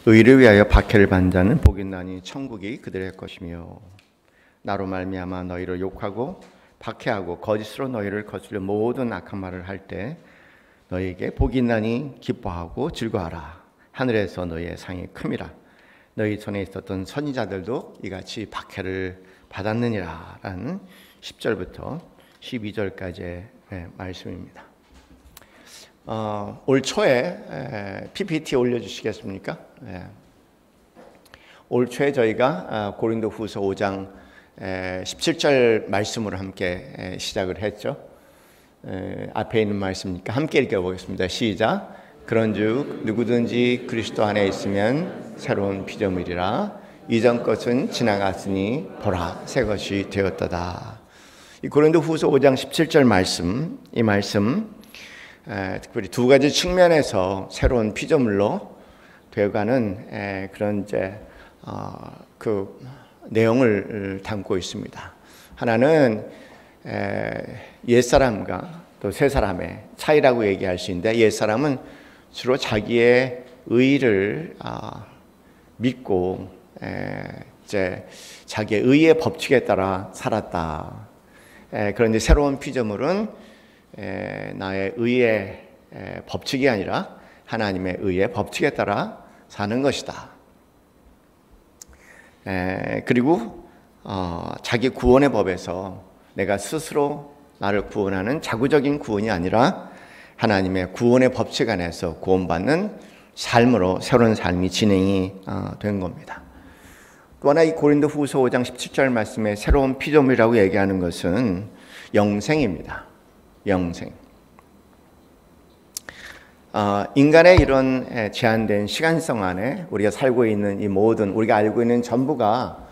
의를 위하여 박해를 받는 자는 복이 있나니 천국이 그들의 것이며 나로 말미암아 너희를 욕하고 박해하고 거짓으로 너희를 거슬려 모든 악한 말을 할 때 너희에게 복이 있나니 기뻐하고 즐거워하라. 하늘에서 너희의 상이 큼이라. 너희 전에 있었던 선지자들도 이같이 박해를 받았느니라. 라는 10절부터 12절까지의 말씀입니다. 올 초에 PPT 올려주시겠습니까? 올 초에 저희가 고린도후서 5장 17절 말씀으로 함께 시작을 했죠. 앞에 있는 말씀이니까 함께 읽어보겠습니다. 시작. 그런즉 누구든지 그리스도 안에 있으면 새로운 피조물이라. 이전 것은 지나갔으니 보라 새 것이 되었도다. 이 고린도후서 5장 17절 말씀, 이 말씀 특별히 두 가지 측면에서 새로운 피조물로 되어가는 그런 그 내용을 담고 있습니다. 하나는 옛사람과 또 새사람의 차이라고 얘기할 수 있는데, 옛사람은 주로 자기의 의를 믿고 이제 자기의 의의 법칙에 따라 살았다. 그런데 새로운 피조물은 나의 의의 법칙이 아니라 하나님의 의의 법칙에 따라 사는 것이다. 그리고 자기 구원의 법에서 내가 스스로 나를 구원하는 자구적인 구원이 아니라 하나님의 구원의 법칙 안에서 구원받는 삶으로 새로운 삶이 진행이 된 겁니다. 또 하나 이 고린도후서 5장 17절 말씀에 새로운 피조물이라고 얘기하는 것은 영생입니다. 영생. 인간의 이런 제한된 시간성 안에 우리가 살고 있는 이 모든 우리가 알고 있는 전부가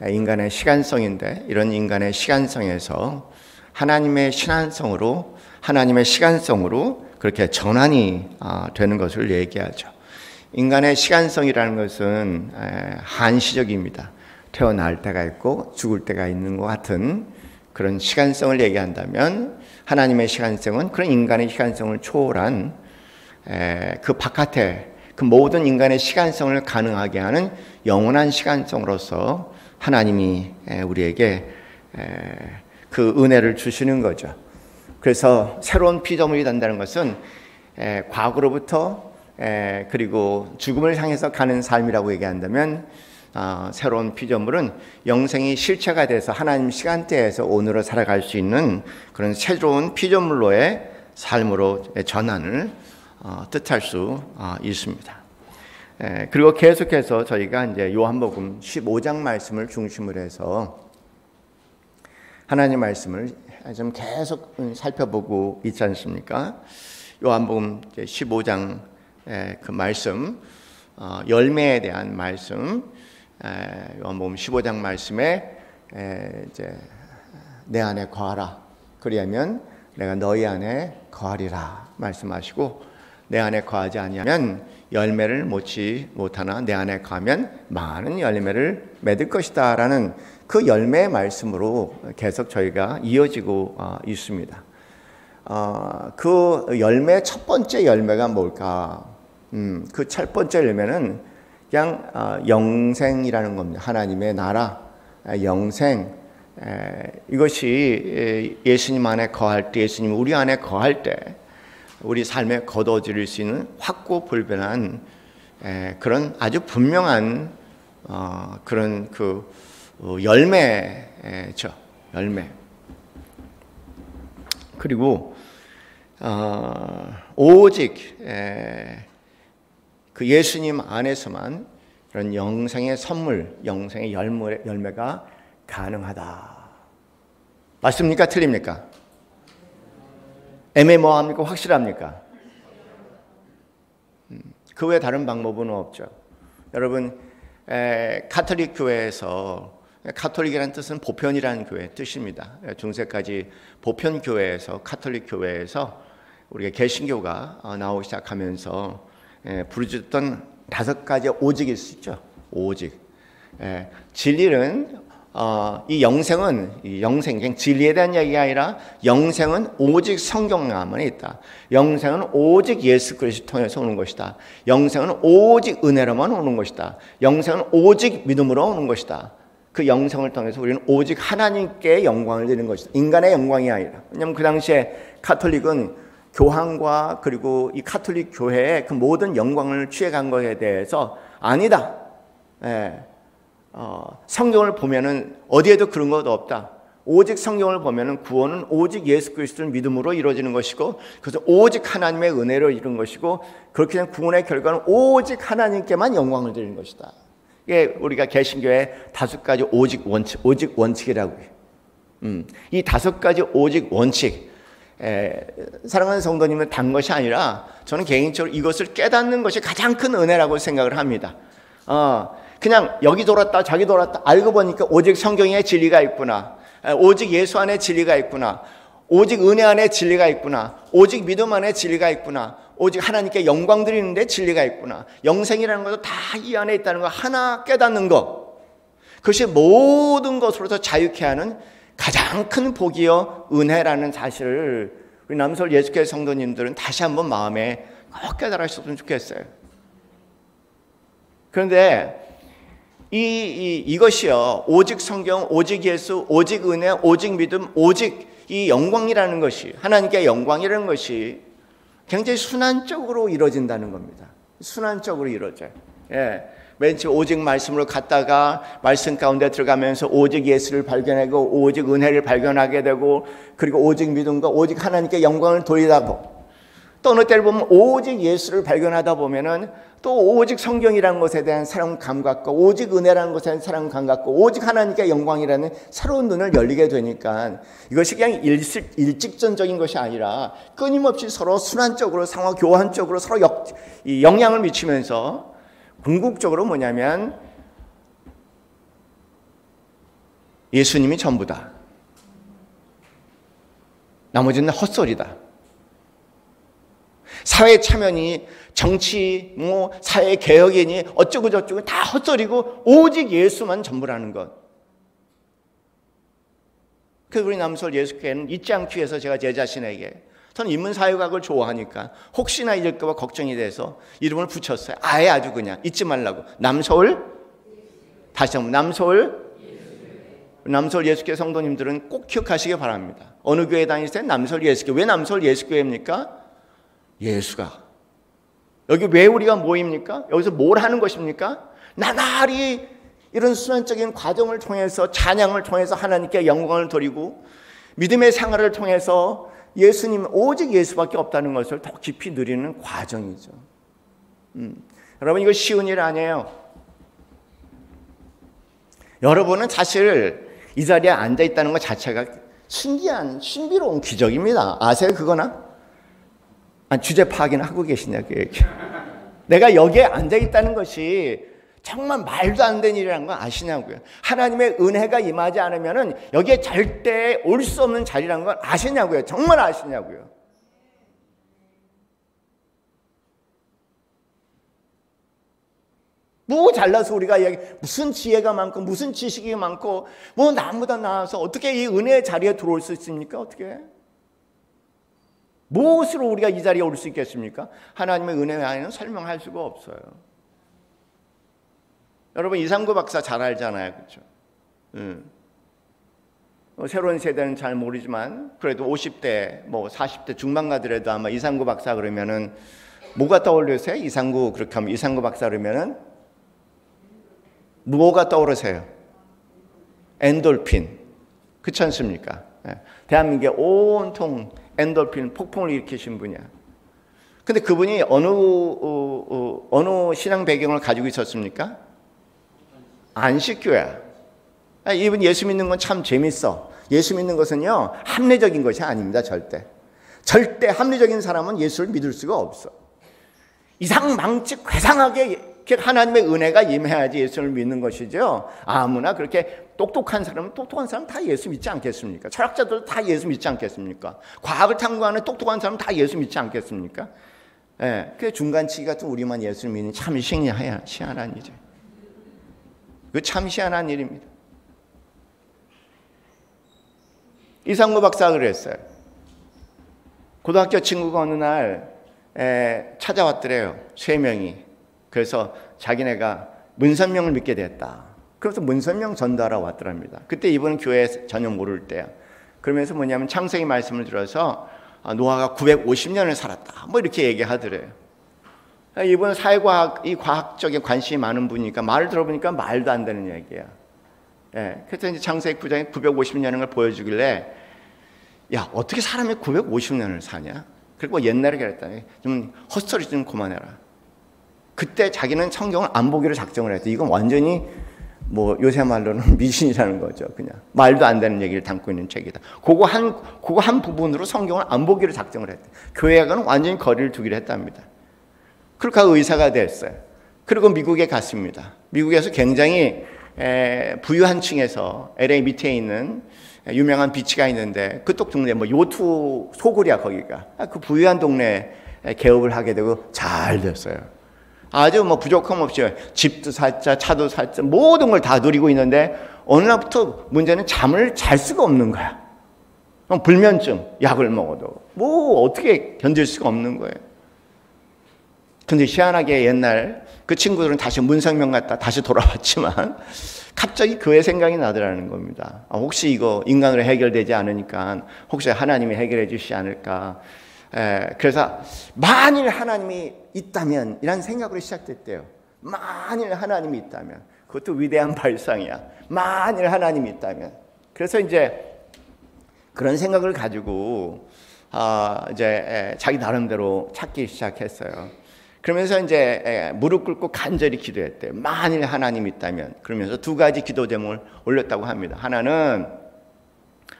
인간의 시간성인데, 이런 인간의 시간성에서 하나님의 신안성으로, 하나님의 시간성으로 그렇게 전환이 되는 것을 얘기하죠. 인간의 시간성이라는 것은 한시적입니다. 태어날 때가 있고 죽을 때가 있는 것 같은 그런 시간성을 얘기한다면, 하나님의 시간성은 그런 인간의 시간성을 초월한 그 바깥에 그 모든 인간의 시간성을 가능하게 하는 영원한 시간성으로서 하나님이 우리에게 그 은혜를 주시는 거죠. 그래서 새로운 피조물이 된다는 것은 과거로부터 그리고 죽음을 향해서 가는 삶이라고 얘기한다면, 새로운 피조물은 영생이 실체가 돼서 하나님 시간대에서 오늘을 살아갈 수 있는 그런 새로운 피조물로의 삶으로 전환을 뜻할 수 있습니다. 그리고 계속해서 저희가 이제 요한복음 15장 말씀을 중심으로 해서 하나님 말씀을 좀 계속 살펴보고 있지 않습니까? 요한복음 15장 그 말씀, 열매에 대한 말씀, 요한복음 15장 말씀에 이제 내 안에 거하라. 그리하면 내가 너희 안에 거하리라 말씀하시고, 내 안에 거하지 아니하면 열매를 맺지 못하나 내 안에 거하면 많은 열매를 맺을 것이다 라는 그 열매의 말씀으로 계속 저희가 이어지고 있습니다. 그 열매의 첫 번째 열매가 뭘까? 그 첫 번째 열매는 그냥 영생이라는 겁니다. 하나님의 나라, 영생. 이것이 예수님 안에 거할 때, 예수님 우리 안에 거할 때 우리 삶에 거둬들일 수 있는 확고불변한 그런 아주 분명한 그런 그 열매죠. 열매. 그리고 오직 그 예수님 안에서만 그런 영생의 선물, 영생의 열매가 가능하다. 맞습니까? 틀립니까? 애매모호합니까? 확실합니까? 그 외에 다른 방법은 없죠. 여러분, 카톨릭 교회에서, 카톨릭이라는 뜻은 보편이라는 교회 뜻입니다. 중세까지 보편 교회에서, 카톨릭 교회에서 우리가 개신교가 나오기 시작하면서 부르짖던 5가지 오직이 있었죠. 오직. 진리는 이 영생, 그냥 진리에 대한 얘기가 아니라 영생은 오직 성경 안에 있다. 영생은 오직 예수 그리스도 통해서 오는 것이다. 영생은 오직 은혜로만 오는 것이다. 영생은 오직 믿음으로 오는 것이다. 그 영생을 통해서 우리는 오직 하나님께 영광을 드리는 것이다. 인간의 영광이 아니라. 왜냐하면 그 당시에 카톨릭은 교황과 그리고 이 카톨릭 교회의 그 모든 영광을 취해간 것에 대해서 아니다. 성경을 보면은 어디에도 그런 것 없다. 오직 성경을 보면은 구원은 오직 예수 그리스도를 믿음으로 이루어지는 것이고, 그래서 오직 하나님의 은혜로 이루는 것이고, 그렇게 된 구원의 결과는 오직 하나님께만 영광을 드리는 것이다. 이게 우리가 개신교의 5가지 오직 원칙이라고 해요. 이 5가지 오직 원칙, 사랑하는 성도님은 단 것이 아니라 저는 개인적으로 이것을 깨닫는 것이 가장 큰 은혜라고 생각을 합니다. 그냥 여기 돌았다 저기 돌았다 알고 보니까 오직 성경에 진리가 있구나, 오직 예수 안에 진리가 있구나, 오직 은혜 안에 진리가 있구나, 오직 믿음 안에 진리가 있구나, 오직 하나님께 영광 드리는데 진리가 있구나, 영생이라는 것도 다 이 안에 있다는 거 하나 깨닫는 것, 그것이 모든 것으로서 자유케 하는 가장 큰 복이요 은혜라는 사실을 우리 남서울 예수교회 성도님들은 다시 한번 마음에 꼭 깨달으셨으면 좋겠어요. 그런데 이것이요, 오직 성경, 오직 예수, 오직 은혜, 오직 믿음, 오직 이 영광이라는 것이, 하나님께 영광이라는 것이 굉장히 순환적으로 이루어진다는 겁니다. 순환적으로 이루어져요. 맨 처음 오직 말씀으로 갔다가 말씀 가운데 들어가면서 오직 예수를 발견하고 오직 은혜를 발견하게 되고, 그리고 오직 믿음과 오직 하나님께 영광을 돌리다 보고, 또 어느 때를 보면 오직 예수를 발견하다 보면은 또 오직 성경이라는 것에 대한 새로운 감각과 오직 은혜라는 것에 대한 새로운 감각과 오직 하나님께 영광이라는 새로운 눈을 열리게 되니까, 이것이 그냥 일직선적인 것이 아니라 끊임없이 서로 순환적으로 상호 교환적으로 서로 영향을 미치면서 궁극적으로 뭐냐면 예수님이 전부다, 나머지는 헛소리다. 사회 참여니 정치, 사회 개혁이니 어쩌고 저쩌고 다 헛소리고 오직 예수만 전부라는 것. 그래서 우리 남서울 예수교회는 잊지 않기 위해서 제가 제 자신에게, 저는 인문사회학을 좋아하니까 혹시나 잊을까 봐 걱정이 돼서 이름을 붙였어요. 아주 그냥 잊지 말라고. 남서울, 다시 한번 남서울 예수교회 성도님들은 꼭 기억하시기 바랍니다. 어느 교회 다니세요? 남서울 예수교회. 왜 남서울 예수교회입니까? 예수가. 여기 왜 우리가 모입니까? 여기서 뭘 하는 것입니까? 나날이 이런 순환적인 과정을 통해서, 찬양을 통해서 하나님께 영광을 드리고, 믿음의 생활을 통해서 예수님, 오직 예수밖에 없다는 것을 더 깊이 누리는 과정이죠. 여러분, 이거 쉬운 일 아니에요. 여러분은 사실 이 자리에 앉아있다는 것 자체가 신비로운 기적입니다. 아세요, 그거나? 주제 파악이나 하고 계시냐, 그 얘기. 내가 여기에 앉아있다는 것이 정말 말도 안 되는 일이라는 거 아시냐고요. 하나님의 은혜가 임하지 않으면 여기에 절대 올 수 없는 자리라는 걸 아시냐고요. 정말 아시냐고요. 뭐 잘나서 우리가 무슨 지혜가 많고 무슨 지식이 많고 뭐 나보다 나아서 어떻게 이 은혜의 자리에 들어올 수 있습니까? 어떻게? 무엇으로 우리가 이 자리에 올 수 있겠습니까? 하나님의 은혜 외에는 설명할 수가 없어요. 여러분, 이상구 박사 잘 알잖아요, 그렇죠? 새로운 세대는 잘 모르지만 그래도 50대, 40대 중반가더라도 아마 이상구 박사 그러면은 뭐가 떠오르세요? 이상구, 그렇게 하면 이상구 박사 그러면은 뭐가 떠오르세요? 엔돌핀, 그렇지 않습니까? 대한민국에 온통 엔돌핀 폭풍을 일으키신 분이야. 근데 그분이 어느 신앙 배경을 가지고 있었습니까? 안식교야. 이분 예수 믿는 건 참 재밌어. 예수 믿는 것은요, 합리적인 것이 아닙니다. 절대 합리적인 사람은 예수를 믿을 수가 없어. 이상망측 괴상하게 하나님의 은혜가 임해야지 예수를 믿는 것이죠. 아무나 그렇게 똑똑한 사람 다 예수 믿지 않겠습니까? 철학자들도 다 예수 믿지 않겠습니까? 과학을 탐구하는 똑똑한 사람 다 예수 믿지 않겠습니까? 그 중간치기 같은 우리만 예수를 믿는 참 희한한 일이죠. 그 참 희한한 일입니다. 이상구 박사가 그랬어요. 고등학교 친구가 어느 날 찾아왔더래요. 3명이. 그래서 자기네가 문선명을 믿게 됐다. 그래서 문선명 전도하러 왔더랍니다. 그때 이분은 교회 전혀 모를 때야. 그러면서 뭐냐면 창세기 말씀을 들어서 노아가 950년을 살았다. 뭐 이렇게 얘기하더래요. 이분은 사회과학, 이 과학적인 관심이 많은 분이니까 말을 들어보니까 말도 안 되는 얘기야. 그래서 이제 창세기 9장에 950년을 걸 보여주길래 야, 어떻게 사람이 950년을 사냐? 그리고 옛날에 그랬다. 좀 헛소리 좀 그만해라. 그때 자기는 성경을 안 보기로 작정을 했대. 이건 완전히 뭐 요새 말로는 미신이라는 거죠. 그냥 말도 안 되는 얘기를 담고 있는 책이다. 그거 한 부분으로 성경을 안 보기로 작정을 했대. 교회하고는 완전히 거리를 두기로 했답니다. 그렇게 하고 의사가 됐어요. 그리고 미국에 갔습니다. 미국에서 굉장히 부유한 층에서 LA 밑에 있는 유명한 비치가 있는데 그쪽 동네 뭐 요트 소굴이야 거기가. 그 부유한 동네에 개업을 하게 되고 잘 됐어요. 아주 뭐 부족함 없이 집도 살자 차도 살자 모든 걸 다 누리고 있는데 어느 날부터 문제는 잠을 잘 수가 없는 거야. 불면증 약을 먹어도 뭐 어떻게 견딜 수가 없는 거예요. 근데 희한하게 옛날 그 친구들은 다시 문성명 갔다 다시 돌아왔지만 갑자기 교회 생각이 나더라는 겁니다. 혹시 이거 인간으로 해결되지 않으니까 혹시 하나님이 해결해 주시지 않을까. 그래서 만일 하나님이 있다면 이런 생각으로 시작됐대요. 만일 하나님이 있다면 그것도 위대한 발상이야. 만일 하나님이 있다면. 그래서 이제 그런 생각을 가지고 이제 자기 나름대로 찾기 시작했어요. 그러면서 이제 무릎 꿇고 간절히 기도했대요. 만일 하나님이 있다면. 그러면서 2가지 기도 제목을 올렸다고 합니다. 하나는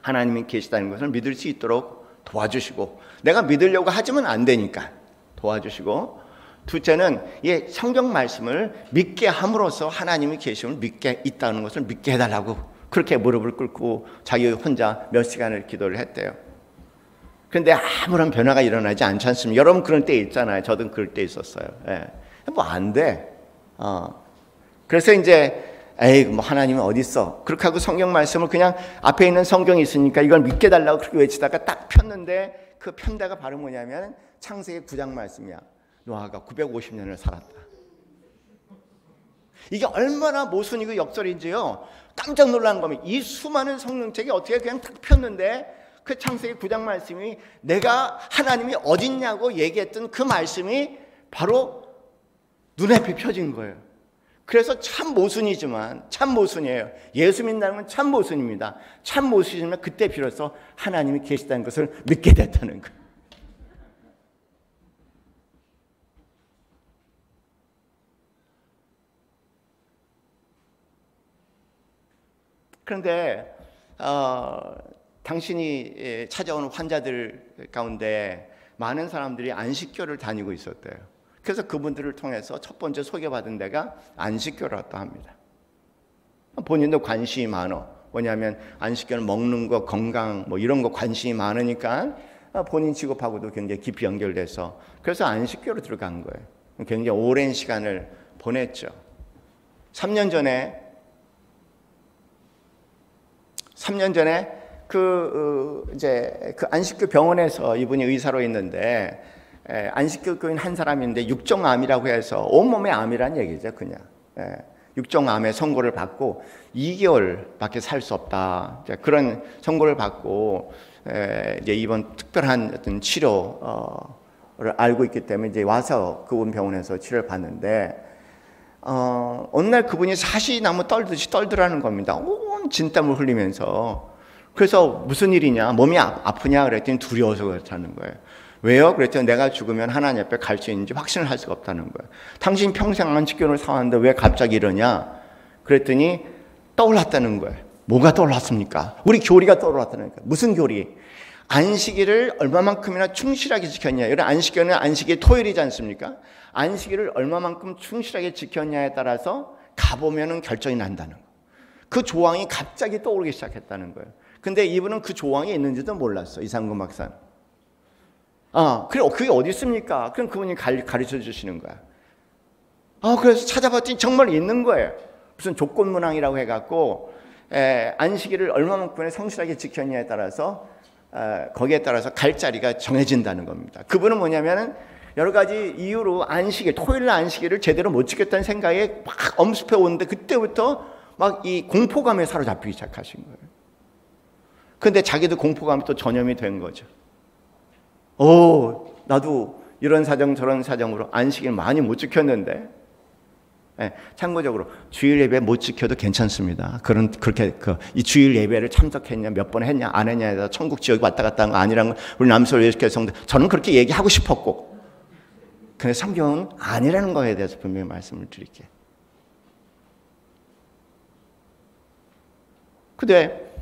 하나님이 계시다는 것을 믿을 수 있도록 도와주시고 내가 믿으려고 하지만 안 되니까 도와주시고 둘째는 이 성경 말씀을 믿게 함으로써 하나님이 계심을 믿게 있다는 것을 믿게 해달라고 그렇게 무릎을 꿇고 자기 혼자 몇 시간을 기도를 했대요. 그런데 아무런 변화가 일어나지 않지 않습니까? 여러분 그런 때 있잖아요. 저도 그럴 때 있었어요. 뭐 안 돼. 그래서 이제 에이 뭐 하나님은 어디 있어? 그렇게 하고 성경 말씀을 그냥 앞에 있는 성경이 있으니까 이걸 믿게 달라고 그렇게 외치다가 딱 폈는데 그 편대가 바로 뭐냐면 창세기 9장 말씀이야. 노아가 950년을 살았다. 이게 얼마나 모순이고 역설인지요. 깜짝 놀란 겁니다. 이 수많은 성경책이 어떻게 그냥 딱 폈는데 그 창세기 9장 말씀이 내가 하나님이 어딨냐고 얘기했던 그 말씀이 바로 눈앞에 펴진 거예요. 그래서 참 모순이지만 참 모순이에요. 예수 믿는다는 건 참 모순입니다. 참 모순이지만 그때 비로소 하나님이 계시다는 것을 믿게 됐다는 거예요. 그런데 당신이 찾아오는 환자들 가운데 많은 사람들이 안식교를 다니고 있었대요. 그래서 그분들을 통해서 첫 번째 소개받은 데가 안식교라고 합니다. 본인도 관심이 많아. 뭐냐면 안식교는 먹는 거, 건강 뭐 이런 거 관심이 많으니까 본인 직업하고도 굉장히 깊이 연결돼서 그래서 안식교로 들어간 거예요. 굉장히 오랜 시간을 보냈죠. 3년 전에 이제 그 안식교 병원에서 이분이 의사로 있는데 안식교 교인 한 사람인데 육종암이라고 해서 온몸에 암이란 얘기죠. 그냥 육종암의 선고를 받고 2개월밖에 살 수 없다. 그런 선고를 받고 이제 이번 특별한 어떤 치료를 알고 있기 때문에 이제 와서 그분 병원에서 치료를 받는데 어느 날 그분이 사시나무 떨듯이 떨더라는 겁니다. 온 진땀을 흘리면서. 그래서 무슨 일이냐, 몸이 아프냐 그랬더니 두려워서 그렇다는 거예요. 왜요? 그랬더니 내가 죽으면 하나님 앞에 갈 수 있는지 확신을 할 수가 없다는 거예요. 당신 평생 안식교를 사왔는데 왜 갑자기 이러냐? 그랬더니 떠올랐다는 거예요. 뭐가 떠올랐습니까? 우리 교리가 떠올랐다는 거예요. 무슨 교리? 안식일을 얼마만큼이나 충실하게 지켰냐. 이런 안식일은 안식일 토요일이지 않습니까? 안식일을 얼마만큼 충실하게 지켰냐에 따라서 가보면은 결정이 난다는 거예요. 그 조항이 갑자기 떠오르기 시작했다는 거예요. 근데 이분은 그 조항이 있는지도 몰랐어. 이상구 박사는. 그래, 그게 어디 있습니까? 그럼 그분이 가르쳐 주시는 거야. 그래서 찾아봤더니 정말 있는 거예요. 무슨 조건문항이라고 해갖고 안식일을 얼마만큼의 성실하게 지켰냐에 따라서 거기에 따라서 갈 자리가 정해진다는 겁니다. 그분은 뭐냐면은 여러 가지 이유로 안식일, 토요일 안식일을 제대로 못 지켰다는 생각에 막 엄습해 오는데 그때부터 막 이 공포감에 사로잡히기 시작하신 거예요. 근데 자기도 공포감이 또 전염이 된 거죠. 나도 이런 사정 저런 사정으로 안식일 많이 못 지켰는데, 참고적으로 주일 예배 못 지켜도 괜찮습니다. 그렇게 이 주일 예배를 참석했냐, 몇 번 했냐, 안 했냐에 따라 천국 지옥 왔다 갔다 한 거 아니라는 걸 우리 남서울 예수교회 성도 저는 그렇게 얘기하고 싶었고, 근데 성경은 아니라는 거에 대해서 분명히 말씀을 드릴게요. 근데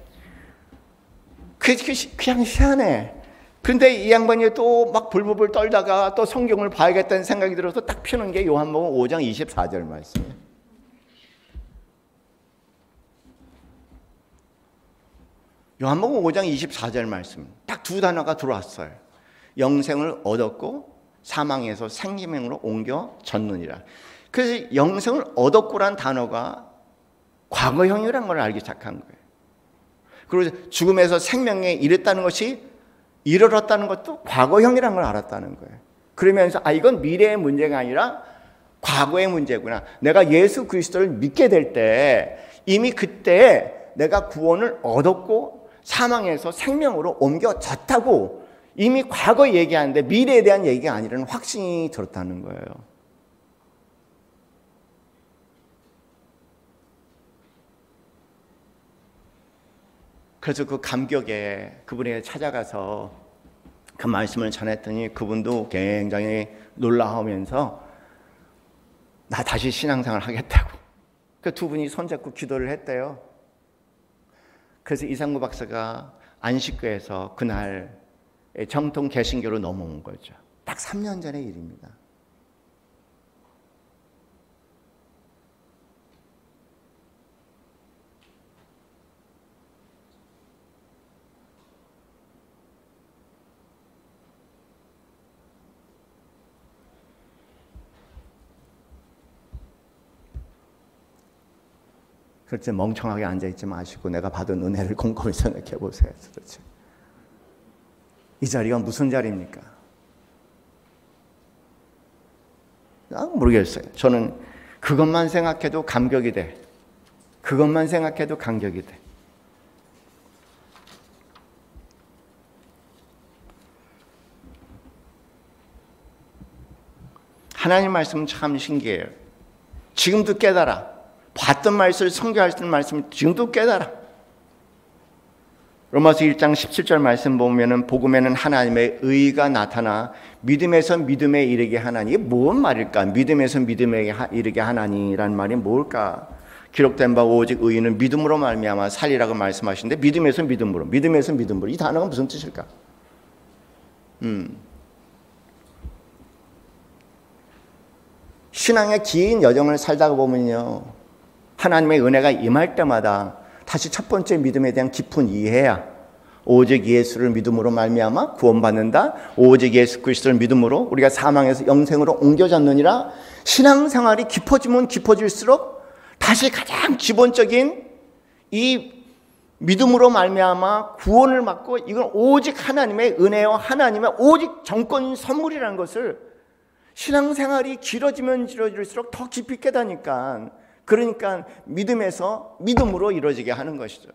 그냥 희한해. 근데 이 양반이 또 막 불불 떨다가 또 성경을 봐야겠다는 생각이 들어서 딱 펴는 게 요한복음 5장 24절 말씀이에요. 요한복음 5장 24절 말씀. 딱 두 단어가 들어왔어요. 영생을 얻었고 사망에서 생명으로 옮겨졌느니라. 그래서 영생을 얻었고란 단어가 과거형이라는 걸 알기 시작한 거예요. 그리고 죽음에서 생명에 이르렀다는 것이 이르렀다는 것도 과거형이라는 걸 알았다는 거예요. 그러면서 이건 미래의 문제가 아니라 과거의 문제구나. 내가 예수 그리스도를 믿게 될 때 이미 그때 내가 구원을 얻었고 사망에서 생명으로 옮겨졌다고 이미 과거 얘기하는데 미래에 대한 얘기가 아니라는 확신이 들었다는 거예요. 그래서 그 감격에 그분에게 찾아가서 그 말씀을 전했더니 그분도 굉장히 놀라우면서 나 다시 신앙생활 하겠다고. 그 두 분이 손잡고 기도를 했대요. 그래서 이상구 박사가 안식교에서 그날 정통 개신교로 넘어온 거죠. 딱 3년 전의 일입니다. 그렇지 멍청하게 앉아있지 마시고 내가 받은 은혜를 곰곰이 생각해 보세요. 도대체 이 자리가 무슨 자리입니까? 모르겠어요. 저는 그것만 생각해도 감격이 돼. 그것만 생각해도 감격이 돼. 하나님 말씀은 참 신기해요. 지금도 깨달아. 봤던 말씀을 성경하시는 말씀을 지금도 깨달아. 로마서 1장 17절 말씀 보면은 복음에는 하나님의 의가 나타나 믿음에서 믿음에 이르게 하나니. 이게 뭔 말일까? 믿음에서 믿음에 이르게 하나니라는 말이 뭘까? 기록된 바 오직 의인은 믿음으로 말미암아 살리라고 말씀하시는데 믿음에서 믿음으로, 믿음에서 믿음으로 이 단어가 무슨 뜻일까? 신앙의 긴 여정을 살다가 보면요, 하나님의 은혜가 임할 때마다 다시 첫 번째 믿음에 대한 깊은 이해야. 오직 예수를 믿음으로 말미암아 구원받는다. 오직 예수 그리스도를 믿음으로 우리가 사망에서 영생으로 옮겨졌느니라. 신앙생활이 깊어지면 깊어질수록 다시 가장 기본적인 이 믿음으로 말미암아 구원을 받고 이건 오직 하나님의 은혜요, 하나님의 오직 정권 선물이라는 것을 신앙생활이 길어지면 길어질수록 더 깊이 깨닫니까. 그러니까 믿음에서 믿음으로 이루어지게 하는 것이죠.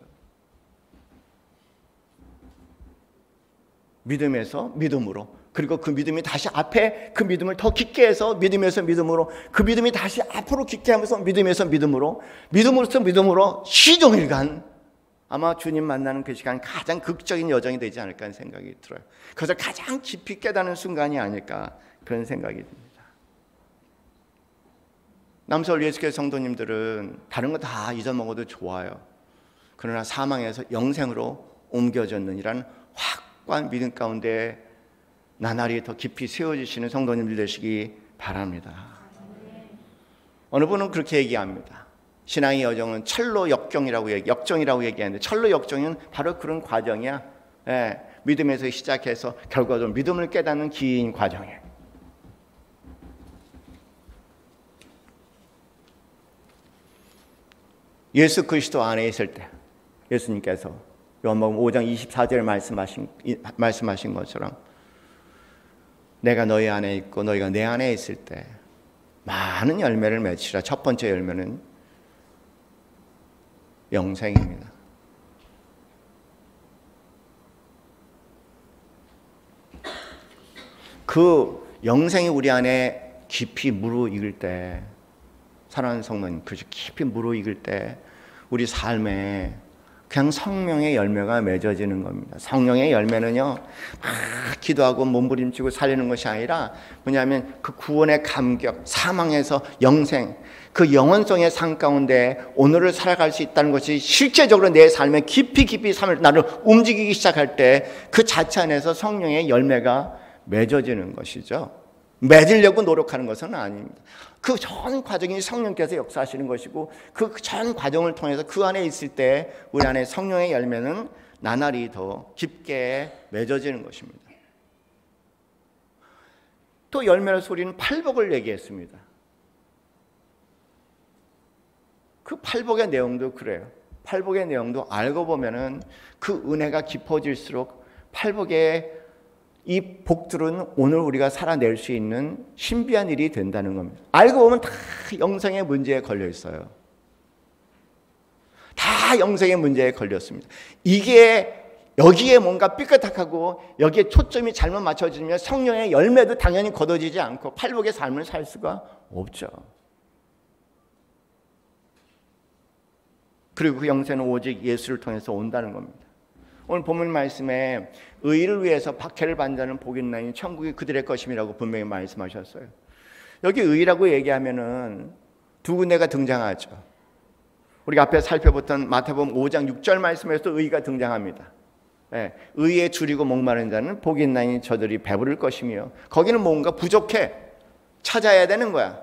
믿음에서 믿음으로. 그리고 그 믿음이 다시 앞에 그 믿음을 더 깊게 해서 믿음에서 믿음으로, 그 믿음이 다시 앞으로 깊게 하면서 믿음에서 믿음으로, 믿음으로서 믿음으로 시종일관 아마 주님 만나는 그 시간 가장 극적인 여정이 되지 않을까 하는 생각이 들어요. 그래서 가장 깊이 깨닫는 순간이 아닐까 그런 생각이 듭니다. 남서울 예수교회 성도님들은 다른 거 다 잊어먹어도 좋아요. 그러나 사망에서 영생으로 옮겨졌느니라는 확고한 믿음 가운데 나날이 더 깊이 세워지시는 성도님들 되시기 바랍니다. 어느 분은 그렇게 얘기합니다. 신앙의 여정은 철로 역정이라고 얘기하는데 철로 역정은 바로 그런 과정이야. 믿음에서 시작해서 결과적으로 믿음을 깨닫는 긴 과정이에요. 예수 그리스도 안에 있을 때 예수님께서 요한복음 5장 24절에 말씀하신 것처럼 내가 너희 안에 있고 너희가 내 안에 있을 때 많은 열매를 맺으리라. 첫 번째 열매는 영생입니다. 그 영생이 우리 안에 깊이 무르익을 때, 사랑하는 성도님, 그 깊이 무르익을 때 우리 삶에 그냥 성령의 열매가 맺어지는 겁니다. 성령의 열매는요, 막 기도하고 몸부림치고 살리는 것이 아니라 뭐냐면 그 구원의 감격, 사망에서 영생, 그 영원성의 삶 가운데 오늘을 살아갈 수 있다는 것이 실제적으로 내 삶에 깊이 삶을 나를 움직이기 시작할 때 그 자체 안에서 성령의 열매가 맺어지는 것이죠. 맺으려고 노력하는 것은 아닙니다. 그 전 과정이 성령께서 역사하시는 것이고 그 전 과정을 통해서 그 안에 있을 때 우리 안에 성령의 열매는 나날이 더 깊게 맺어지는 것입니다. 또 열매의 소리는 팔복을 얘기했습니다. 그 팔복의 내용도 그래요. 팔복의 내용도 알고 보면은 그 은혜가 깊어질수록 팔복의 이 복들은 오늘 우리가 살아낼 수 있는 신비한 일이 된다는 겁니다. 알고 보면 다 영생의 문제에 걸려 있어요. 다 영생의 문제에 걸렸습니다. 이게 여기에 뭔가 삐끗하고 여기에 초점이 잘못 맞춰지면 성령의 열매도 당연히 거둬지지 않고 팔복의 삶을 살 수가 없죠. 그리고 그 영생은 오직 예수를 통해서 온다는 겁니다. 오늘 본문 말씀에 의를 위해서 박해를 받는 복이 있나니 천국이 그들의 것임이라고 분명히 말씀하셨어요. 여기 의라고 얘기하면은 두 군데가 등장하죠. 우리가 앞에 살펴봤던 마태복음 5장 6절 말씀에서 의가 등장합니다. 네, 의에 줄이고 목마른 자는 복이 있나니 저들이 배부를 것이며, 거기는 뭔가 부족해 찾아야 되는 거야.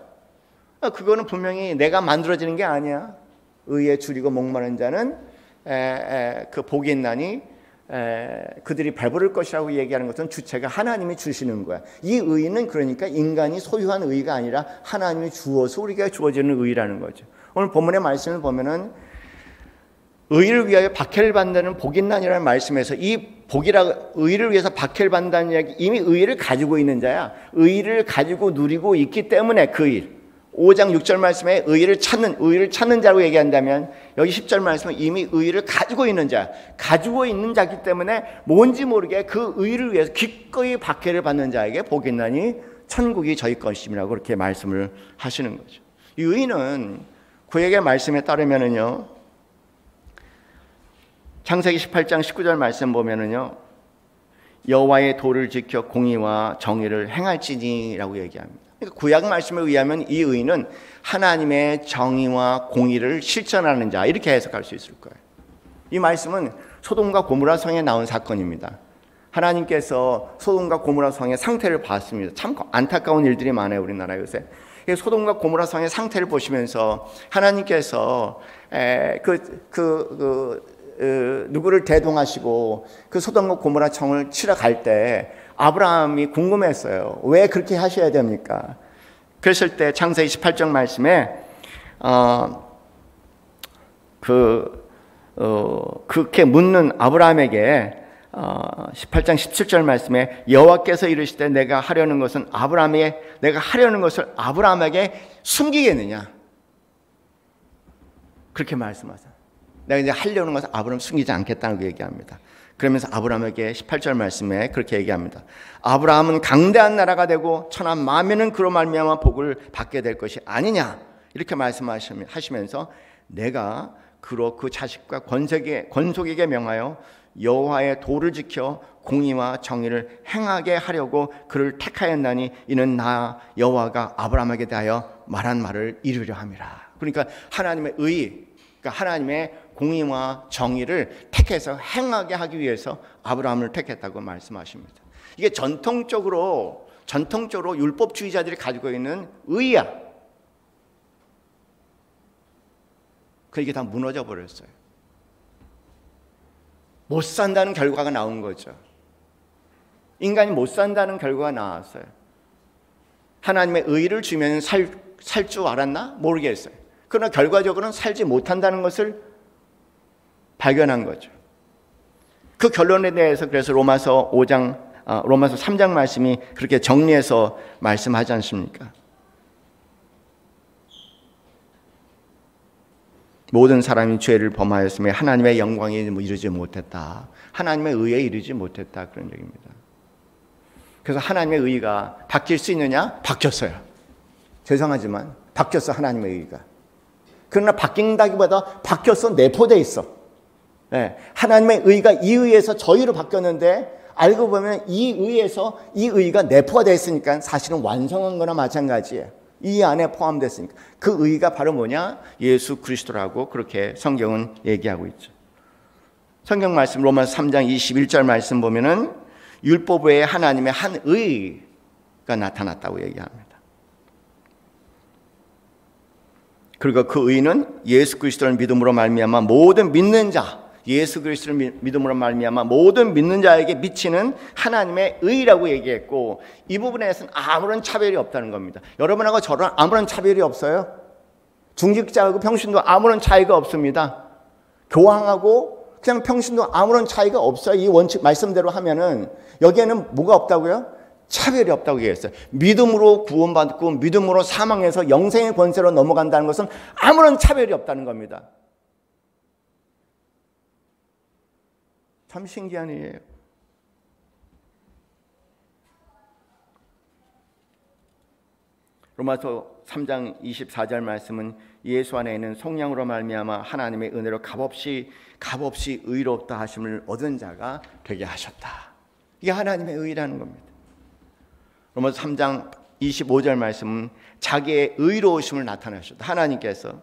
그거는 분명히 내가 만들어지는 게 아니야. 의에 줄이고 목마른 자는 그 복이 있나니 그들이 배부를 것이라고 얘기하는 것은 주체가 하나님이 주시는 거야. 이 의는 그러니까 인간이 소유한 의가 아니라 하나님이 주어서 우리가 주어지는 의라는 거죠. 오늘 본문의 말씀을 보면은 의를 위하여 박해를 받는 복이 있나니라는 말씀에서 이 의를 위해서 박해를 받는다는 이야기, 이미 의를 가지고 있는 자야. 의를 가지고 누리고 있기 때문에 그 일. 5장 6절 말씀에 의를 찾는 자라고 얘기한다면 여기 10절 말씀은 이미 의를 가지고 있는 자이기 때문에 뭔지 모르게 그 의를 위해서 기꺼이 박해를 받는 자에게 복이 있나니 천국이 저희 것임이라고 그렇게 말씀을 하시는 거죠. 이 의는 구약의 말씀에 따르면은요, 창세기 18장 19절 말씀 보면은요, 여호와의 도를 지켜 공의와 정의를 행할지니라고 얘기합니다. 그러니까 구약 말씀에 의하면 이 의는 하나님의 정의와 공의를 실천하는 자, 이렇게 해석할 수 있을 거예요. 이 말씀은 소돔과 고모라 성에 나온 사건입니다. 하나님께서 소돔과 고모라 성의 상태를 봤습니다. 참 안타까운 일들이 많아요, 우리나라 요새. 소돔과 고모라 성의 상태를 보시면서 하나님께서 누구를 대동하시고 그 소돔과 고모라 성을 치러 갈 때 아브라함이 궁금했어요. 왜 그렇게 하셔야 됩니까? 그랬을 때 창세기 18장 말씀에 그렇게 묻는 아브라함에게 18장 17절 말씀에 여호와께서 이르시되 내가 하려는 것을 아브라함에게 숨기겠느냐? 그렇게 말씀하세요. 내가 이제 하려는 것을 아브라함 숨기지 않겠다고 얘기합니다. 그러면서 아브라함에게 18절 말씀에 그렇게 얘기합니다. 아브라함은 강대한 나라가 되고 천한 만민은 그로 말미암아 복을 받게 될 것이 아니냐, 이렇게 말씀하시면서 내가 그로 그 자식과 권속에게 명하여 여호와의 도를 지켜 공의와 정의를 행하게 하려고 그를 택하였나니 이는 나 여호와가 아브라함에게 대하여 말한 말을 이루려 함이라. 그러니까 하나님의 의, 그러니까 하나님의 공의와 정의를 택해서 행하게 하기 위해서 아브라함을 택했다고 말씀하십니다. 이게 전통적으로 율법주의자들이 가지고 있는 의야. 이게 다 무너져 버렸어요. 못 산다는 결과가 나온 거죠. 인간이 못 산다는 결과가 나왔어요. 하나님의 의를 주면 살 줄 알았나? 모르겠어요. 그러나 결과적으로는 살지 못한다는 것을 발견한 거죠. 그 결론에 대해서 그래서 로마서 3장 말씀이 그렇게 정리해서 말씀하지 않습니까? 모든 사람이 죄를 범하였으며 하나님의 영광에 이르지 못했다. 하나님의 의에 이르지 못했다. 그런 얘기입니다. 그래서 하나님의 의가 바뀔 수 있느냐? 바뀌었어요. 죄송하지만 바뀌었어, 하나님의 의가. 그러나 바뀐다기보다 바뀌었어, 내포되어 있어. 네, 하나님의 의가 이 의에서 저희로 바뀌었는데 알고 보면 이 의에서 이 의가 내포가 되어 있으니까 사실은 완성한 거나 마찬가지예요. 이 안에 포함됐으니까. 그 의가 바로 뭐냐? 예수 그리스도라고 그렇게 성경은 얘기하고 있죠. 성경 말씀 로마서 3장 21절 말씀 보면은 율법 외에 하나님의 한 의가 나타났다고 얘기합니다. 그리고 그 의는 예수 그리스도를 믿음으로 말미암아 모든 믿는 자, 예수 그리스도를 믿음으로 말미암아 모든 믿는 자에게 미치는 하나님의 의라고 얘기했고, 이 부분에서는 아무런 차별이 없다는 겁니다. 여러분하고 저랑 아무런 차별이 없어요. 중직자하고 평신도 아무런 차이가 없습니다. 교황하고 그냥 평신도 아무런 차이가 없어요. 이 원칙 말씀대로 하면은 여기에는 뭐가 없다고요? 차별이 없다고 얘기했어요. 믿음으로 구원받고 믿음으로 사망해서 영생의 권세로 넘어간다는 것은 아무런 차별이 없다는 겁니다. 참 신기한 일이에요. 로마서 3장 24절 말씀은 예수 안에 있는 속량으로 말미암아 하나님의 은혜로 값없이 의롭다 하심을 얻은 자가 되게 하셨다. 이게 하나님의 의라는 겁니다. 로마서 3장 25절 말씀은 자기의 의로우심을 나타내셨다. 하나님께서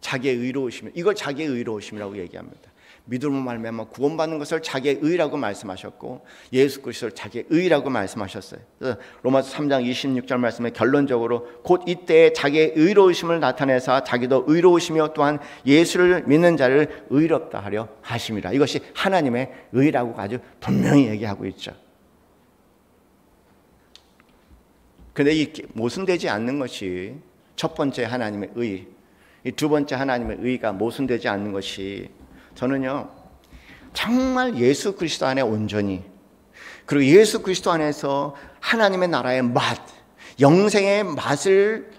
자기의 의로우심, 이걸 자기의 의로우심이라고 얘기합니다. 믿음으로 말미암아 구원받는 것을 자기의 의라고 말씀하셨고 예수 그리스도를 자기의 의라고 말씀하셨어요. 그래서 로마서 3장 26절 말씀에 결론적으로 곧 이때에 자기의 의로우심을 나타내사 자기도 의로우시며 또한 예수를 믿는 자를 의롭다 하려 하심이라. 이것이 하나님의 의라고 아주 분명히 얘기하고 있죠. 그런데 이 모순되지 않는 것이 첫 번째 하나님의 의, 이 두 번째 하나님의 의가 모순되지 않는 것이, 저는요 정말 예수 그리스도 안에 온전히, 그리고 예수 그리스도 안에서 하나님의 나라의 맛, 영생의 맛을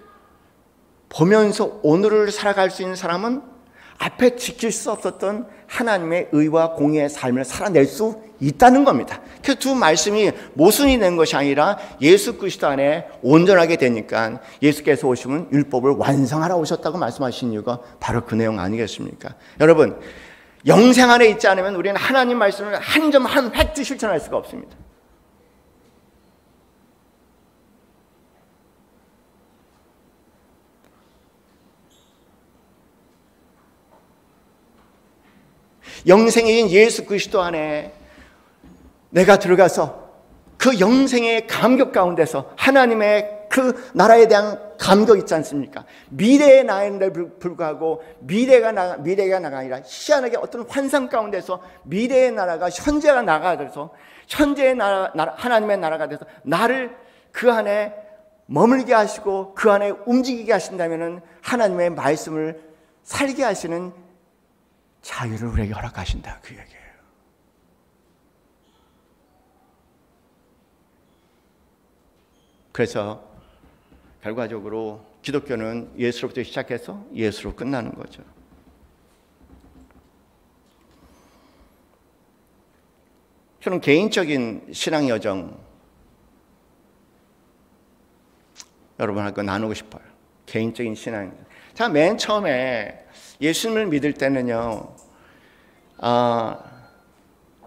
보면서 오늘을 살아갈 수 있는 사람은 앞에 지킬 수 없었던 하나님의 의와 공의의 삶을 살아낼 수 있다는 겁니다. 그 두 말씀이 모순이 된 것이 아니라 예수 그리스도 안에 온전하게 되니까 예수께서 오시면 율법을 완성하러 오셨다고 말씀하신 이유가 바로 그 내용 아니겠습니까? 여러분, 영생 안에 있지 않으면 우리는 하나님 말씀을 한 점 한 획도 실천할 수가 없습니다. 영생인 예수 그리스도 안에 내가 들어가서 그 영생의 감격 가운데서 하나님의 그 나라에 대한 감격 있지 않습니까? 미래의 나인데 불구하고 미래가 나가 아니라 희한하게 어떤 환상 가운데서 미래의 나라가 현재가 나가 돼서 현재의 나라, 하나님의 나라가 돼서 나를 그 안에 머물게 하시고 그 안에 움직이게 하신다면은 하나님의 말씀을 살게 하시는 자유를 우리에게 허락하신다, 그 얘기예요. 그래서 결과적으로 기독교는 예수로부터 시작해서 예수로 끝나는 거죠. 저는 개인적인 신앙 여정 여러분하고 나누고 싶어요. 개인적인 신앙. 제가 맨 처음에 예수님을 믿을 때는요,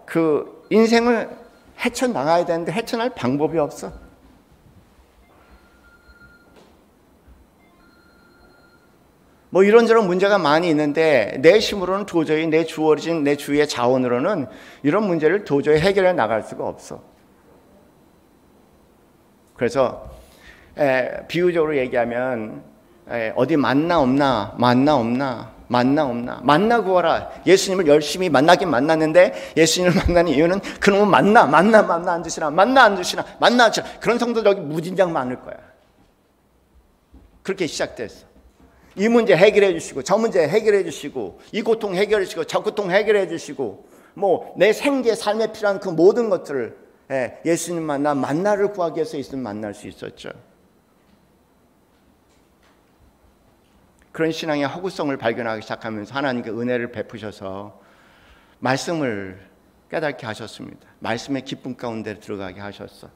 그 인생을 헤쳐나가야 되는데 헤쳐날 방법이 없어. 뭐 이런저런 문제가 많이 있는데 내 힘으로는 도저히 내 주어진 내 주위의 자원으로는 이런 문제를 도저히 해결해 나갈 수가 없어. 그래서 비유적으로 얘기하면 어디 만나 없나 만나 구하라. 예수님을 열심히 만나긴 만났는데 예수님을 만나는 이유는 그놈은 만나 안 주시나 그런 성도들 여기 무진장 많을 거야. 그렇게 시작됐어. 이 문제 해결해 주시고 저 문제 해결해 주시고 이 고통 해결해 주시고 저 고통 해결해 주시고 뭐 내 생계 삶에 필요한 그 모든 것들을 예수님 만나를 구하기 위해서 있으면 만날 수 있었죠. 그런 신앙의 허구성을 발견하기 시작하면서 하나님께 은혜를 베푸셔서 말씀을 깨닫게 하셨습니다. 말씀의 기쁨 가운데 들어가게 하셨어.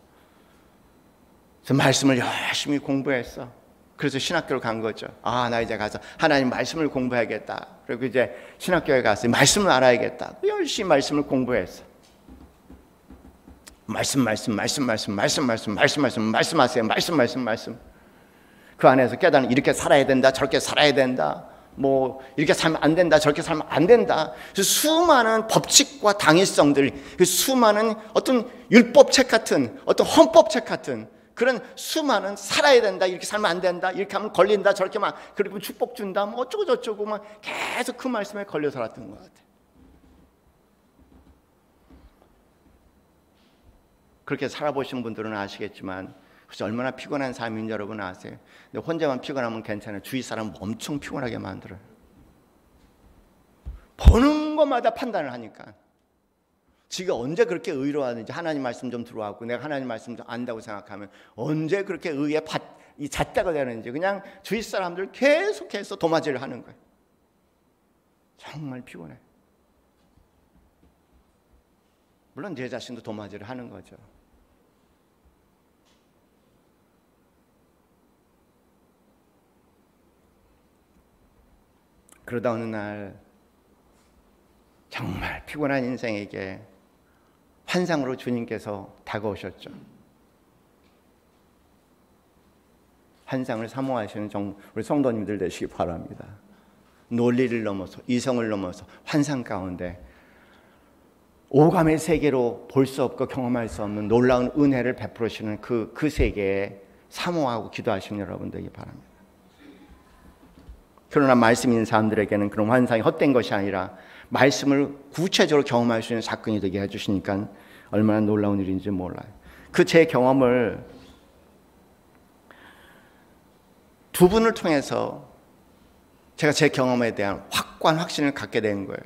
그래서 말씀을 열심히 공부했어. 그래서 신학교를 간 거죠. 나 이제 가서 하나님 말씀을 공부해야겠다. 그리고 이제 신학교에 가서 말씀을 알아야겠다. 열심히 말씀을 공부했어. 말씀. 그 안에서 깨달은 이렇게 살아야 된다, 저렇게 살아야 된다, 뭐 이렇게 살면 안 된다, 저렇게 살면 안 된다. 수많은 법칙과 당위성들, 수많은 어떤 율법책 같은, 어떤 헌법책 같은 그런 수많은 살아야 된다, 이렇게 살면 안 된다, 이렇게 하면 걸린다, 저렇게 막 그리고 축복 준다, 뭐 어쩌고 저쩌고 막 계속 그 말씀에 걸려 살았던 것 같아요. 그렇게 살아보신 분들은 아시겠지만 그래서 얼마나 피곤한 삶인지 여러분 아세요? 근데 혼자만 피곤하면 괜찮아요. 주위 사람 엄청 피곤하게 만들어요. 보는 것마다 판단을 하니까 지가 언제 그렇게 의로하는지 하나님 말씀 좀 들어왔고 내가 하나님 말씀 좀 안다고 생각하면 언제 그렇게 의에 잣대가 되는지 그냥 주위 사람들 계속해서 도마질을 하는 거예요. 정말 피곤해. 물론 제 자신도 도마질을 하는 거죠. 그러다 어느 날 정말 피곤한 인생에게 환상으로 주님께서 다가오셨죠. 환상을 사모하시는 우리 성도님들 되시기 바랍니다. 논리를 넘어서 이성을 넘어서 환상 가운데 오감의 세계로 볼 수 없고 경험할 수 없는 놀라운 은혜를 베풀으시는 그 세계에 사모하고 기도하시는 여러분 되기 바랍니다. 그러나 말씀 있는 사람들에게는 그런 환상이 헛된 것이 아니라 말씀을 구체적으로 경험할 수 있는 사건이 되게 해주시니까 얼마나 놀라운 일인지 몰라요. 그 제 경험을 두 분을 통해서 제가 제 경험에 대한 확고한 확신을 갖게 된 거예요.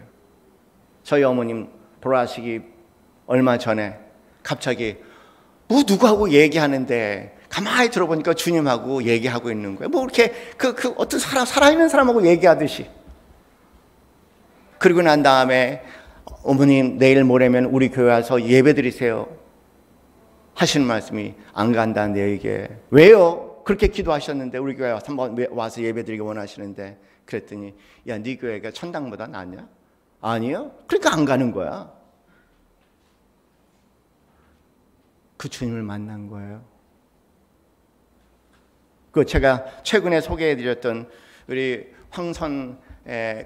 저희 어머님 돌아가시기 얼마 전에 갑자기 누구하고 얘기하는데 가만히 들어보니까 주님하고 얘기하고 있는 거예요. 뭐 이렇게 그 어떤 살아있는 사람하고 얘기하듯이. 그리고 난 다음에 어머님 내일 모레면 우리 교회 와서 예배 드리세요 하시는 말씀이 안 간다 너에게. 왜요? 그렇게 기도하셨는데 우리 교회 한번 와서 예배 드리기 원하시는데 그랬더니 야 네 교회가 천당보다 낫냐? 아니요. 그러니까 안 가는 거야. 그 주님을 만난 거예요. 그 제가 최근에 소개해드렸던 우리 황선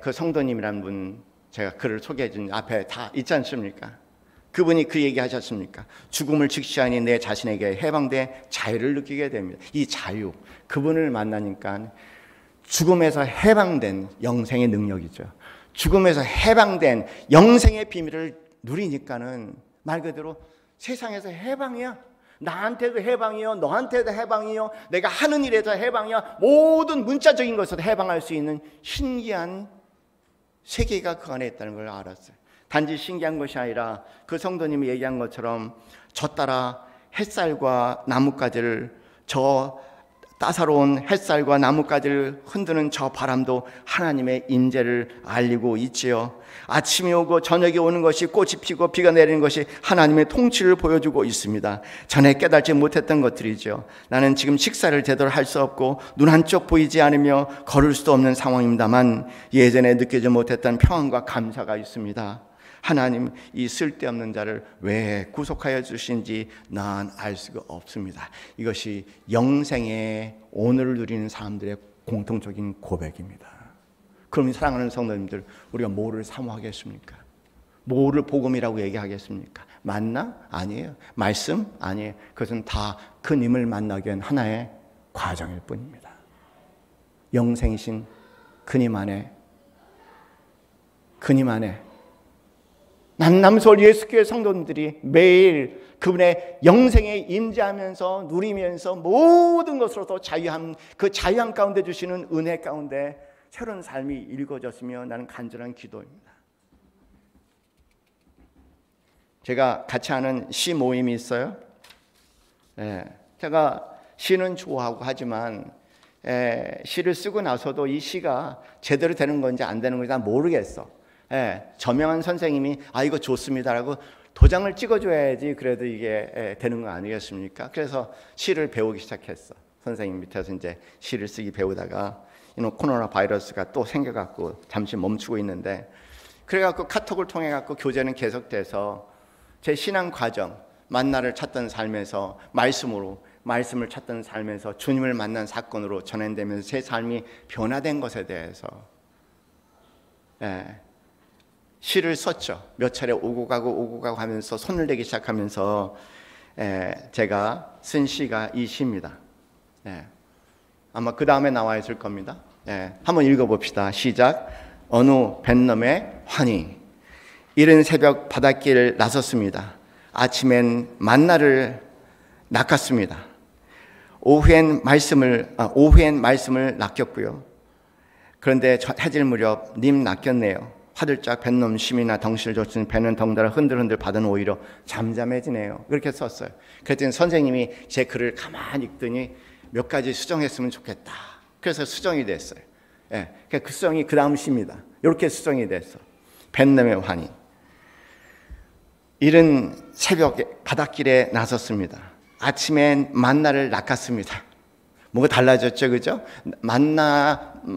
그 성도님이라는 분 제가 글을 소개해준 앞에 다 있지 않습니까? 그분이 그 얘기 하셨습니까? 죽음을 직시하니 내 자신에게 해방돼 자유를 느끼게 됩니다. 이 자유, 그분을 만나니까 죽음에서 해방된 영생의 능력이죠. 죽음에서 해방된 영생의 비밀을 누리니까는 말 그대로 세상에서 해방이야. 나한테도 해방이요, 너한테도 해방이요, 내가 하는 일에도 해방이야. 모든 문자적인 것에도 해방할 수 있는 신기한 세계가 그 안에 있다는 걸 알았어요. 단지 신기한 것이 아니라 그 성도님이 얘기한 것처럼 저 따라 햇살과 나뭇가지를 저 따사로운 햇살과 나뭇가지를 흔드는 저 바람도 하나님의 임재를 알리고 있지요. 아침이 오고 저녁이 오는 것이 꽃이 피고 비가 내리는 것이 하나님의 통치를 보여주고 있습니다. 전에 깨닫지 못했던 것들이죠. 나는 지금 식사를 제대로 할 수 없고 눈 한쪽 보이지 않으며 걸을 수도 없는 상황입니다만 예전에 느끼지 못했던 평안과 감사가 있습니다. 하나님 이 쓸데없는 자를 왜 구속하여 주신지 난 알 수가 없습니다. 이것이 영생의 오늘을 누리는 사람들의 공통적인 고백입니다. 그럼 사랑하는 성도님들, 우리가 뭐를 사모하겠습니까? 뭐를 복음이라고 얘기하겠습니까? 만나? 아니에요. 말씀? 아니에요. 그것은 다 그님을 만나기 위한 하나의 과정일 뿐입니다. 영생이신 그님 안에 남서울 예수교회 성도님들이 매일 그분의 영생에 임재하면서 누리면서 모든 것으로서 자유함, 그 자유함 가운데 주시는 은혜 가운데 새로운 삶이 일궈졌으며 나는 간절한 기도입니다. 제가 같이 하는 시 모임이 있어요. 제가 시는 좋아하고 하지만 시를 쓰고 나서도 이 시가 제대로 되는 건지 안 되는 건지 난 모르겠어. 저명한 선생님이 이거 좋습니다라고 도장을 찍어줘야지 그래도 이게 되는 거 아니겠습니까? 그래서 시를 배우기 시작했어. 선생님 밑에서 이제 시를 쓰기 배우다가 이런 코로나 바이러스가 또 생겨갖고 잠시 멈추고 있는데, 그래갖고 카톡을 통해 갖고 교제는 계속돼서 제 신앙 과정, 만나를 찾던 삶에서 말씀을 찾던 삶에서 주님을 만난 사건으로 전환되면서 제 삶이 변화된 것에 대해서 시를 썼죠. 몇 차례 오고 가고 하면서 손을 대기 시작하면서 제가 쓴 시가 이 시입니다. 아마 그 다음에 나와 있을 겁니다. 한번 읽어봅시다. 시작. 어느 뱃놈의 환희. 이른 새벽 바닷길을 나섰습니다. 아침엔 만나를 낚았습니다. 오후엔 말씀을 낚였고요. 그런데 해질 무렵 님 낚였네요. 화들짝 뱃놈 심이나 덩실을 줬으니 배는 덩달아 흔들흔들 받은 오히려 잠잠해지네요. 그렇게 썼어요. 그랬더니 선생님이 제 글을 가만히 읽더니 몇 가지 수정했으면 좋겠다. 그래서 수정이 됐어요. 그 수정이 그 다음 시입니다. 이렇게 수정이 됐어. 뱃놈의 환희. 이른 새벽에 바닷길에 나섰습니다. 아침엔 만나를 낚았습니다. 뭐가 달라졌죠, 그죠?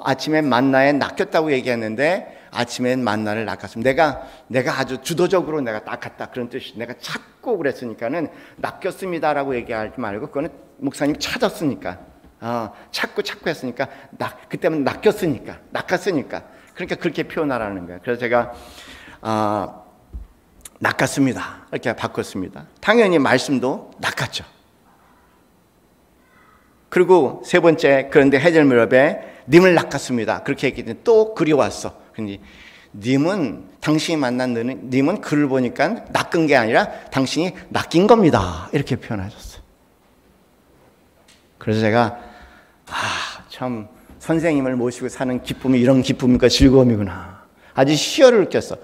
아침엔 만나에 낚였다고 얘기했는데 아침엔 만나를 낚았습니다. 내가 아주 주도적으로 내가 낚았다 그런 뜻이, 내가 찾고 그랬으니까는 낚였습니다라고 얘기하지 말고 그거는 목사님 찾았으니까, 찾고 했으니까 그때는 낚았으니까 그러니까 그렇게 표현하라는 거예요. 그래서 제가 낚았습니다 이렇게 바꿨습니다. 당연히 말씀도 낚았죠. 그리고 세 번째, 그런데 해질 무렵에 님을 낚았습니다 그렇게 얘기했더니 또 글이 왔어. 근데 님은, 당신이 만난 님은 글을 보니까 낚은 게 아니라 당신이 낚인 겁니다 이렇게 표현하셨어요. 그래서 제가 참 선생님을 모시고 사는 기쁨이 이런 기쁨이니까 즐거움이구나. 아주 희열을 느꼈어.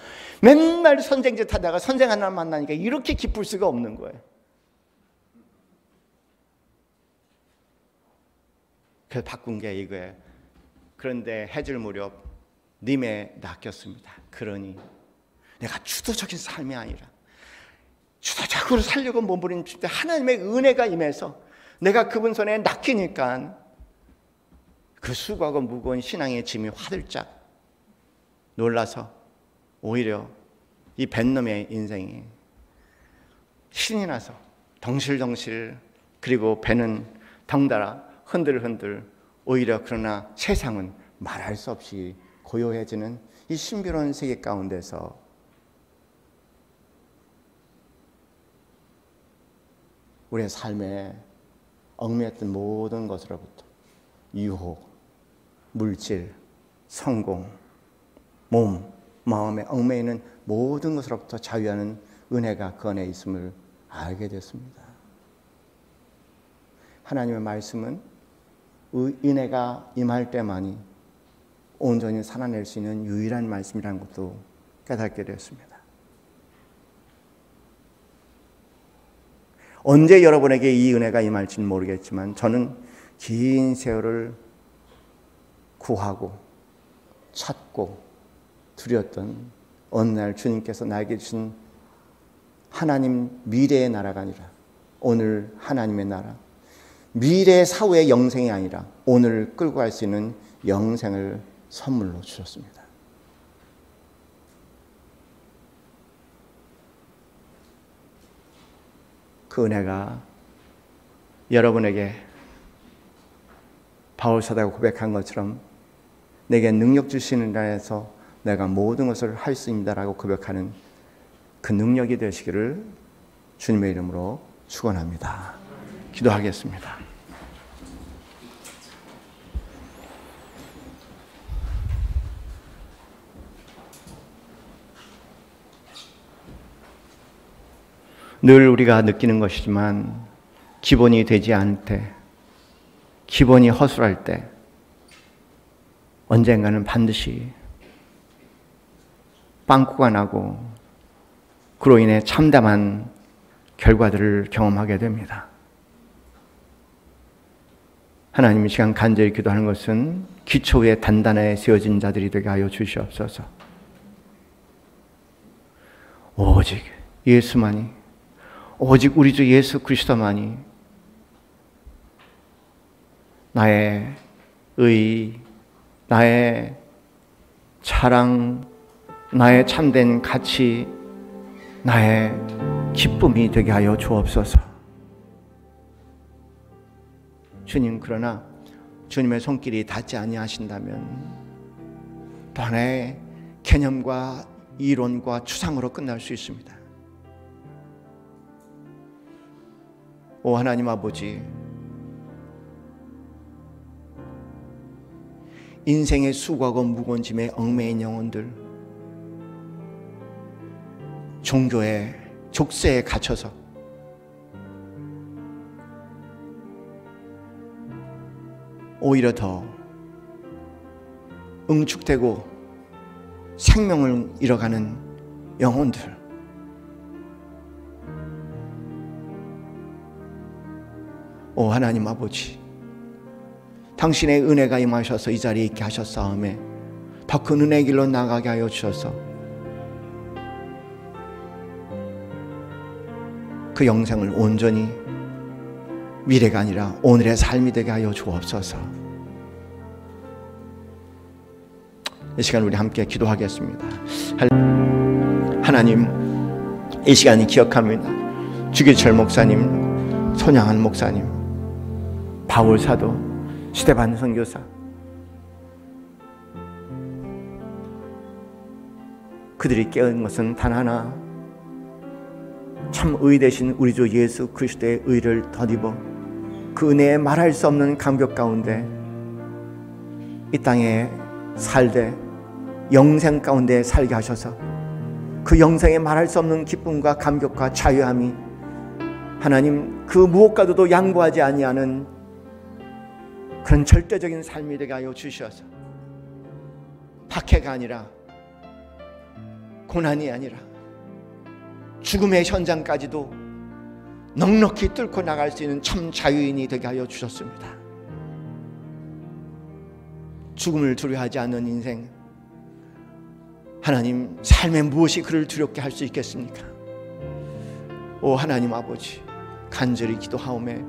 맨날 선생짓 하다가 선생 하나 만나니까 이렇게 기쁠 수가 없는 거예요. 그래서 바꾼 게 이거예요. 그런데 해질 무렵 님에 낚였습니다. 그러니 내가 주도적인 삶이 아니라 주도적으로 살려고 몸부림 칠 때 하나님의 은혜가 임해서 내가 그분 손에 낚이니까 그 수고하고 무거운 신앙의 짐이 화들짝 놀라서 오히려 이 뱃놈의 인생이 신이 나서 덩실덩실, 그리고 배는 덩달아 흔들흔들, 오히려 그러나 세상은 말할 수 없이 고요해지는 이 신비로운 세계 가운데서 우리의 삶에 얽매였던 모든 것으로부터 유혹, 물질, 성공, 몸, 마음에 얽매이는 모든 것으로부터 자유하는 은혜가 그 안에 있음을 알게 됐습니다. 하나님의 말씀은 은혜가 임할 때만이 온전히 살아낼 수 있는 유일한 말씀이라는 것도 깨닫게 되었습니다. 언제 여러분에게 이 은혜가 임할지는 모르겠지만 저는 긴 세월을 구하고 찾고 두렸던 어느 날 주님께서 나에게 주신 하나님 미래의 나라가 아니라 오늘 하나님의 나라, 미래 사후의 영생이 아니라 오늘 끌고 갈 수 있는 영생을 선물로 주셨습니다. 그 은혜가 여러분에게 바울 사도가 고백한 것처럼 내게 능력 주시는 자에서 내가 모든 것을 할 수 있다라고 고백하는 그 능력이 되시기를 주님의 이름으로 축원합니다. 기도하겠습니다. 늘 우리가 느끼는 것이지만 기본이 되지 않을 때, 기본이 허술할 때 언젠가는 반드시 빵꾸가 나고 그로 인해 참담한 결과들을 경험하게 됩니다. 하나님, 이 시간 간절히 기도하는 것은 기초 위에 단단하게 세워진 자들이 되게 하여 주시옵소서. 오직 예수만이, 오직 우리 주 예수 그리스도만이 나의 의, 나의 자랑, 나의 참된 가치, 나의 기쁨이 되게 하여 주옵소서. 주님, 그러나 주님의 손길이 닿지 아니하신다면 또 하나의 개념과 이론과 추상으로 끝날 수 있습니다. 오 하나님 아버지, 인생의 수고하고 무거운 짐에 얽매인 영혼들, 종교의 족쇄에 갇혀서 오히려 더 응축되고 생명을 잃어가는 영혼들, 오 하나님 아버지, 당신의 은혜가 임하셔서 이 자리에 있게 하셨사오매 더 큰 은혜의 길로 나가게 하여 주셔서 그 영생을 온전히 미래가 아니라 오늘의 삶이 되게 하여 주옵소서. 이 시간 우리 함께 기도하겠습니다. 하나님, 이 시간이 기억합니다. 주기철 목사님, 손양한 목사님, 바울 사도, 스데반 선교사, 그들이 깨어난 것은 단 하나, 참 의 되신 우리 주 예수 그리스도의 의를 덧입어 그 은혜에 말할 수 없는 감격 가운데 이 땅에 살되 영생 가운데 살게 하셔서 그 영생에 말할 수 없는 기쁨과 감격과 자유함이 하나님 그 무엇과도 양보하지 아니하는 그런 절대적인 삶이 되게 하여 주셔서 박해가 아니라 고난이 아니라 죽음의 현장까지도 넉넉히 뚫고 나갈 수 있는 참 자유인이 되게 하여 주셨습니다. 죽음을 두려워하지 않는 인생, 하나님 삶에 무엇이 그를 두렵게 할 수 있겠습니까? 오 하나님 아버지, 간절히 기도하오매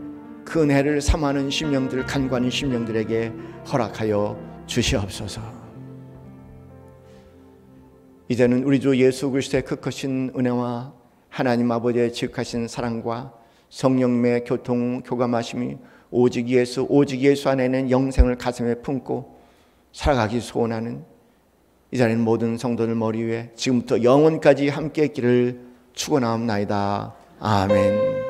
그 은혜를 삼하는 심령들, 간구하는 심령들에게 허락하여 주시옵소서. 이제는 우리 주 예수 그리스도의 그 크신 은혜와 하나님 아버지의 지극하신 사랑과 성령의 교통 교감하심이 오직 예수 안에는 영생을 가슴에 품고 살아가기 소원하는 이 자리는 모든 성도들 머리 위에 지금부터 영원까지 함께 있기를 축원하옵나이다. 아멘.